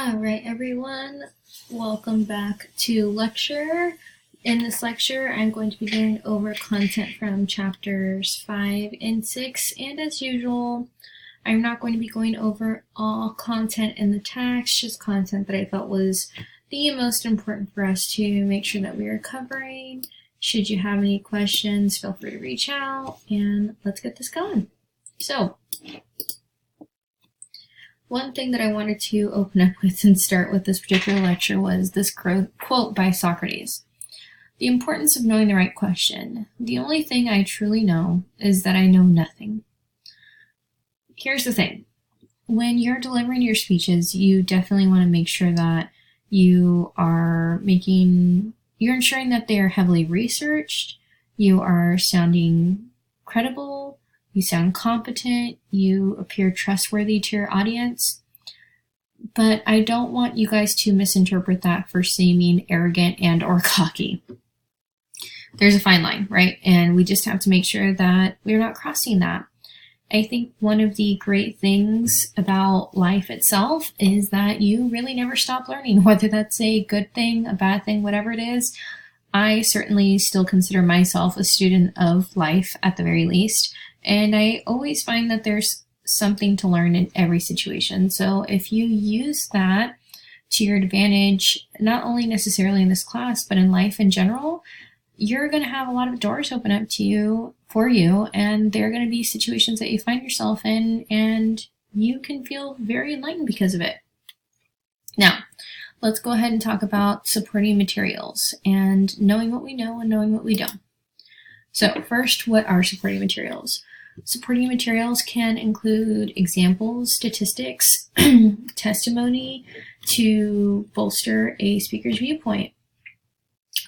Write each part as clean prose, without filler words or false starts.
Alright everyone, welcome back to lecture. In this lecture I'm going to be going over content from chapters 5 and 6, and as usual I'm not going to be going over all content in the text, just content that I felt was the most important for us to make sure that we are covering. Should you have any questions, feel free to reach out and let's get this going. So, one thing that I wanted to open up with and start with this particular lecture was this quote by Socrates. The importance of knowing the right question. The only thing I truly know is that I know nothing. Here's the thing. When you're delivering your speeches, you definitely want to make sure that you're ensuring that they are heavily researched, you are sounding credible, you sound competent, you appear trustworthy to your audience, but I don't want you guys to misinterpret that for seeming arrogant and or cocky. There's a fine line, right? And we just have to make sure that we're not crossing that. I think one of the great things about life itself is that you really never stop learning, whether that's a good thing, a bad thing, whatever it is. I certainly still consider myself a student of life at the very least. And I always find that there's something to learn in every situation. So if you use that to your advantage, not only necessarily in this class, but in life in general, you're going to have a lot of doors open up to you, for you, and there are going to be situations that you find yourself in, and you can feel very enlightened because of it. Now, let's go ahead and talk about supporting materials and knowing what we know and knowing what we don't. So first, what are supporting materials? Supporting materials can include examples, statistics, testimony to bolster a speaker's viewpoint.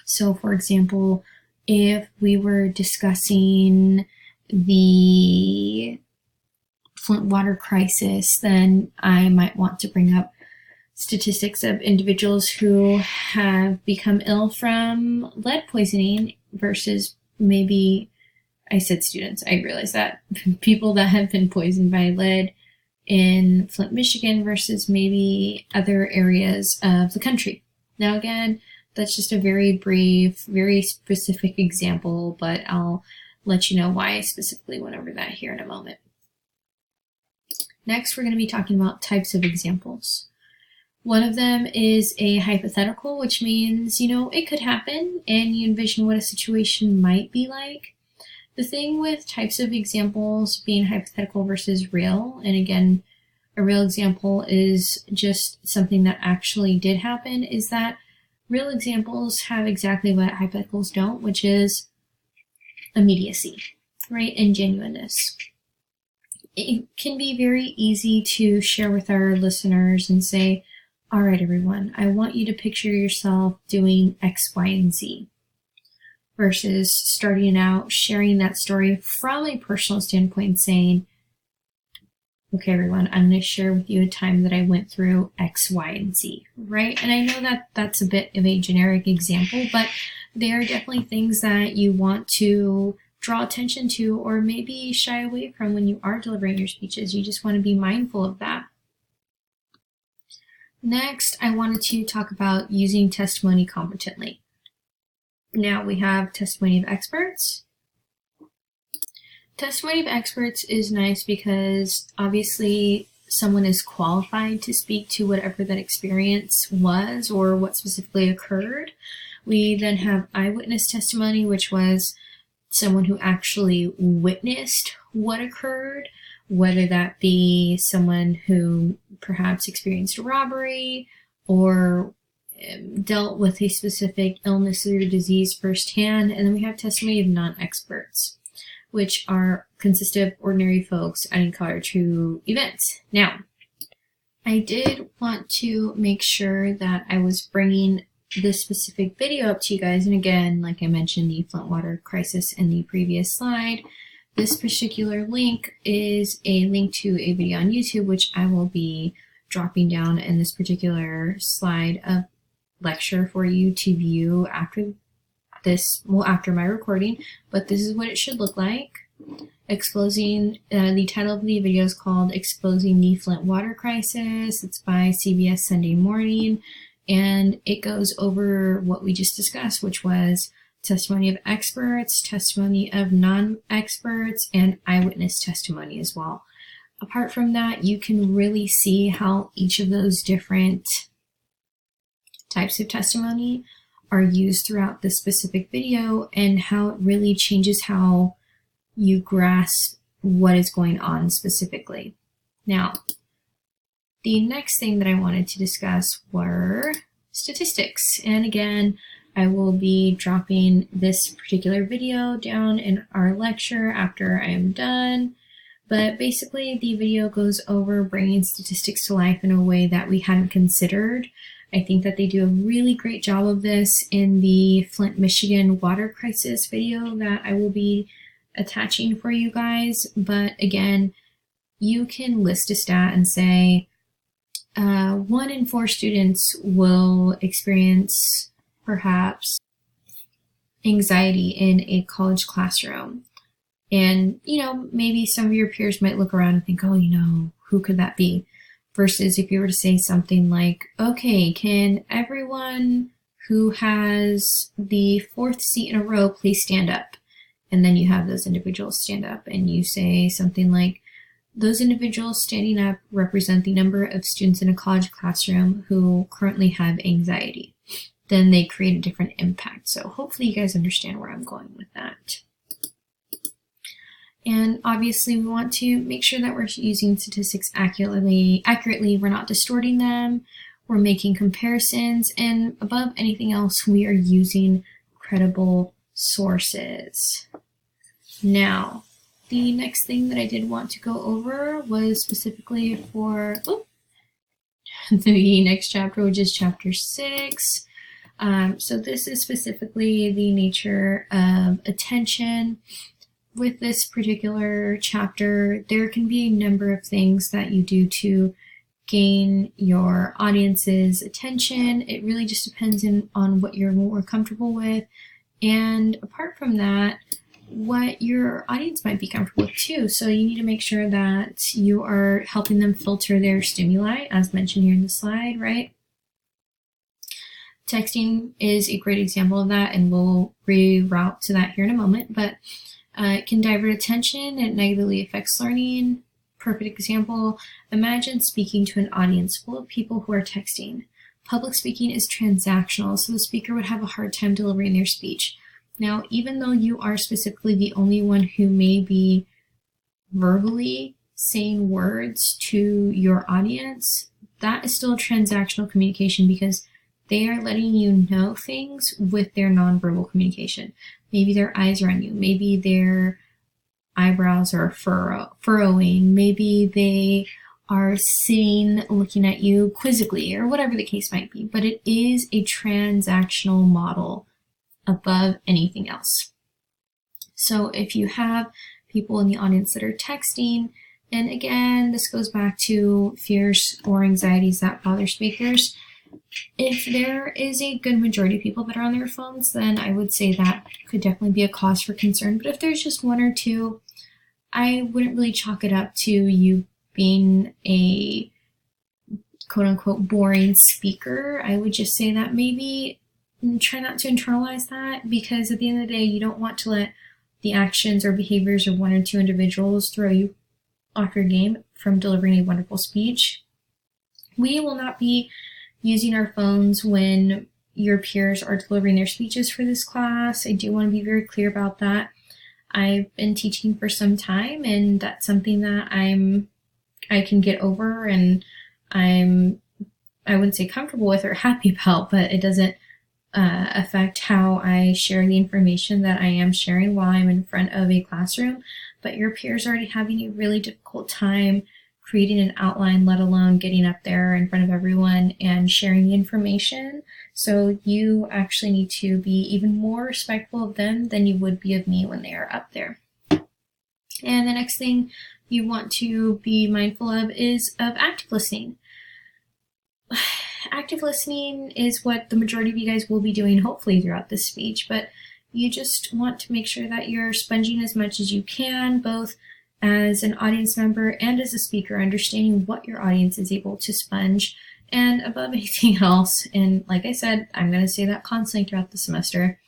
So for example, if we were discussing the Flint water crisis, then I might want to bring up statistics of individuals who have become ill from lead poisoning versus maybe, I said students, I realize that, people that have been poisoned by lead in Flint, Michigan versus maybe other areas of the country. Now again, that's just a very brief, very specific example, but I'll let you know why I specifically went over that here in a moment. Next, we're going to be talking about types of examples. One of them is a hypothetical, which means, it could happen and you envision what a situation might be like. The thing with types of examples being hypothetical versus real, and again, a real example is just something that actually did happen, is that real examples have exactly what hypotheticals don't, which is immediacy, right, and genuineness. It can be very easy to share with our listeners and say, all right, everyone, I want you to picture yourself doing X, Y, and Z, versus starting out sharing that story from a personal standpoint saying, okay, everyone, I'm going to share with you a time that I went through X, Y, and Z, right? And I know that that's a bit of a generic example, but there are definitely things that you want to draw attention to or maybe shy away from when you are delivering your speeches. You just want to be mindful of that. Next, I wanted to talk about using testimony competently. Now we have testimony of experts. Testimony of experts is nice because obviously someone is qualified to speak to whatever that experience was or what specifically occurred. We then have eyewitness testimony, which was someone who actually witnessed what occurred, whether that be someone who perhaps experienced a robbery or dealt with a specific illness or disease firsthand. And then we have testimony of non-experts, which consist of ordinary folks adding color to events. Now, I did want to make sure that I was bringing this specific video up to you guys. And again, like I mentioned, the Flint water crisis in the previous slide. This particular link is a link to a video on YouTube, which I will be dropping down in this particular slide of lecture for you to view after my recording, but this is what it should look like. The title of the video is called Exposing the Flint Water Crisis. It's by CBS Sunday Morning, and it goes over what we just discussed, which was testimony of experts, testimony of non-experts, and eyewitness testimony as well. Apart from that, you can really see how each of those different types of testimony are used throughout the specific video and how it really changes how you grasp what is going on specifically. Now, the next thing that I wanted to discuss were statistics. And again, I will be dropping this particular video down in our lecture after I am done. But basically, the video goes over bringing statistics to life in a way that we hadn't considered. I think that they do a really great job of this in the Flint, Michigan water crisis video that I will be attaching for you guys. But again, you can list a stat and say 1 in 4 students will experience perhaps anxiety in a college classroom. And, maybe some of your peers might look around and think, oh, who could that be? Versus if you were to say something like, okay, can everyone who has the 4th seat in a row please stand up? And then you have those individuals stand up and you say something like, those individuals standing up represent the number of students in a college classroom who currently have anxiety. Then they create a different impact. So hopefully you guys understand where I'm going with that. And obviously we want to make sure that we're using statistics accurately. We're not distorting them. We're making comparisons. And above anything else, we are using credible sources. Now, the next thing that I did want to go over was specifically for the next chapter, which is chapter 6. So this is specifically the nature of attention. With this particular chapter, there can be a number of things that you do to gain your audience's attention. It really just depends on what you're more comfortable with. And apart from that, what your audience might be comfortable with too. So you need to make sure that you are helping them filter their stimuli, as mentioned here in the slide, right? Texting is a great example of that, and we'll reroute to that here in a moment, but it can divert attention, it negatively affects learning. Perfect example, imagine speaking to an audience full of people who are texting. Public speaking is transactional, so the speaker would have a hard time delivering their speech. Now, even though you are specifically the only one who may be verbally saying words to your audience, that is still transactional communication because they are letting you know things with their nonverbal communication. Maybe their eyes are on you. Maybe their eyebrows are furrowing. Maybe they are sitting looking at you quizzically, or whatever the case might be. But it is a transactional model above anything else. So if you have people in the audience that are texting, and again, this goes back to fears or anxieties that bother speakers. If there is a good majority of people that are on their phones, then I would say that could definitely be a cause for concern. But if there's just 1 or 2, I wouldn't really chalk it up to you being a quote-unquote boring speaker. I would just say that maybe try not to internalize that, because at the end of the day, you don't want to let the actions or behaviors of 1 or 2 individuals throw you off your game from delivering a wonderful speech. We will not be using our phones when your peers are delivering their speeches for this class. I do want to be very clear about that. I've been teaching for some time, and that's something that I can get over, and I wouldn't say comfortable with or happy about, but it doesn't affect how I share the information that I am sharing while I'm in front of a classroom. But your peers are already having a really difficult time creating an outline, let alone getting up there in front of everyone and sharing the information. So you actually need to be even more respectful of them than you would be of me when they are up there. And the next thing you want to be mindful of is of active listening. Active listening is what the majority of you guys will be doing hopefully throughout this speech, but You just want to make sure that you're sponging as much as you can, both as an audience member and as a speaker, understanding what your audience is able to sponge. And above anything else, and like I said, I'm going to say that constantly throughout the semester,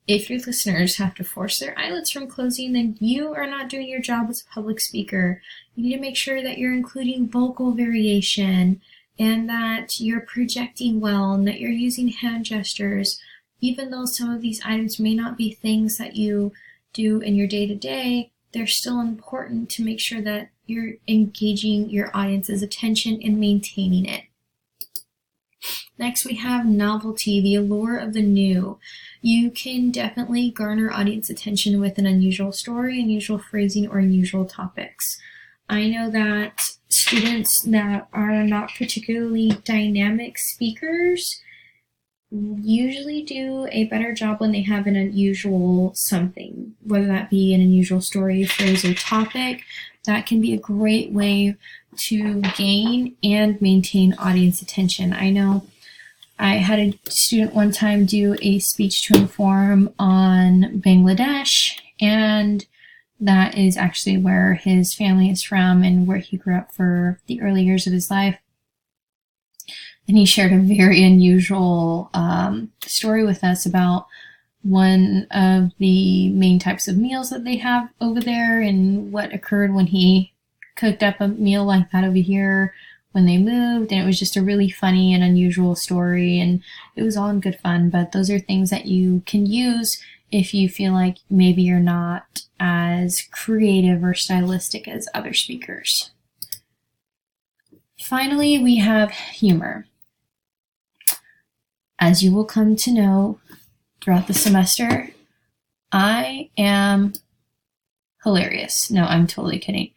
if your listeners have to force their eyelids from closing, then you are not doing your job as a public speaker. You need to make sure that you're including vocal variation and that you're projecting well and that you're using hand gestures. Even though some of these items may not be things that you do in your day-to-day, they're still important to make sure that you're engaging your audience's attention and maintaining it. Next, we have novelty, the allure of the new. You can definitely garner audience attention with an unusual story, unusual phrasing, or unusual topics. I know that students that are not particularly dynamic speakers usually do a better job when they have an unusual something, whether that be an unusual story, phrase, or topic. That can be a great way to gain and maintain audience attention. I know I had a student one time do a speech to inform on Bangladesh, and that is actually where his family is from and where he grew up for the early years of his life. And he shared a very unusual story with us about one of the main types of meals that they have over there and what occurred when he cooked up a meal like that over here when they moved. And it was just a really funny and unusual story, and it was all in good fun. But those are things that you can use if you feel like maybe you're not as creative or stylistic as other speakers. Finally, we have humor. As you will come to know throughout the semester, I am hilarious. No, I'm totally kidding.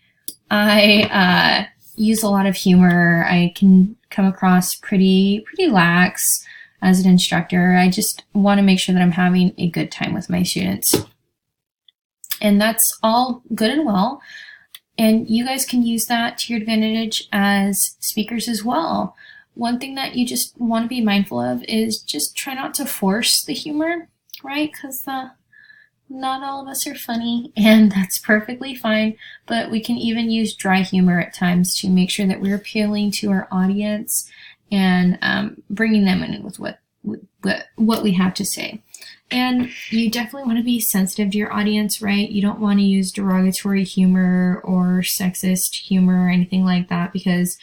I use a lot of humor. I can come across pretty lax as an instructor. I just want to make sure that I'm having a good time with my students. And that's all good and well. And you guys can use that to your advantage as speakers as well. One thing that you just want to be mindful of is just try not to force the humor, right? Because not all of us are funny, and that's perfectly fine. But we can even use dry humor at times to make sure that we're appealing to our audience and bringing them in with what we have to say. And you definitely want to be sensitive to your audience, right? You don't want to use derogatory humor or sexist humor or anything like that, because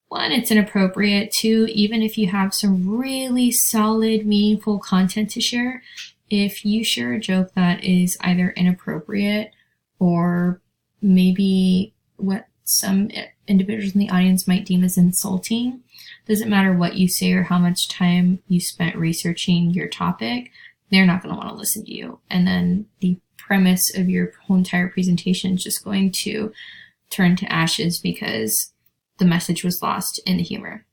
one, it's inappropriate. Two, even if you have some really solid, meaningful content to share, if you share a joke that is either inappropriate or maybe what some individuals in the audience might deem as insulting, doesn't matter what you say or how much time you spent researching your topic, they're not going to want to listen to you. And then the premise of your whole entire presentation is just going to turn to ashes because the message was lost in the humor.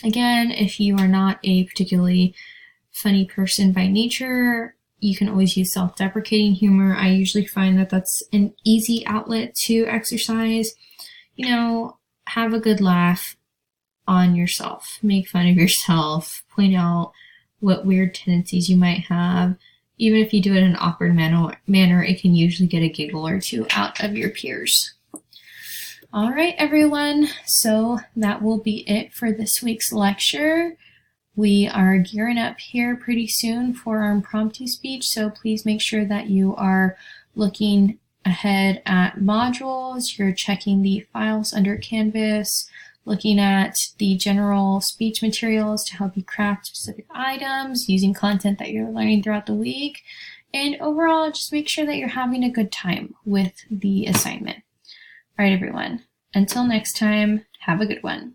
Again, if you are not a particularly funny person by nature, you can always use self-deprecating humor. I usually find that that's an easy outlet to exercise. You know, have a good laugh on yourself. Make fun of yourself. Point out what weird tendencies you might have. Even if you do it in an awkward manner, it can usually get a giggle or two out of your peers. All right, everyone. So that will be it for this week's lecture. We are gearing up here pretty soon for our impromptu speech, so please make sure that you are looking ahead at modules, you're checking the files under Canvas, looking at the general speech materials to help you craft specific items, using content that you're learning throughout the week, and overall, just make sure that you're having a good time with the assignment. All right, everyone. Until next time, have a good one.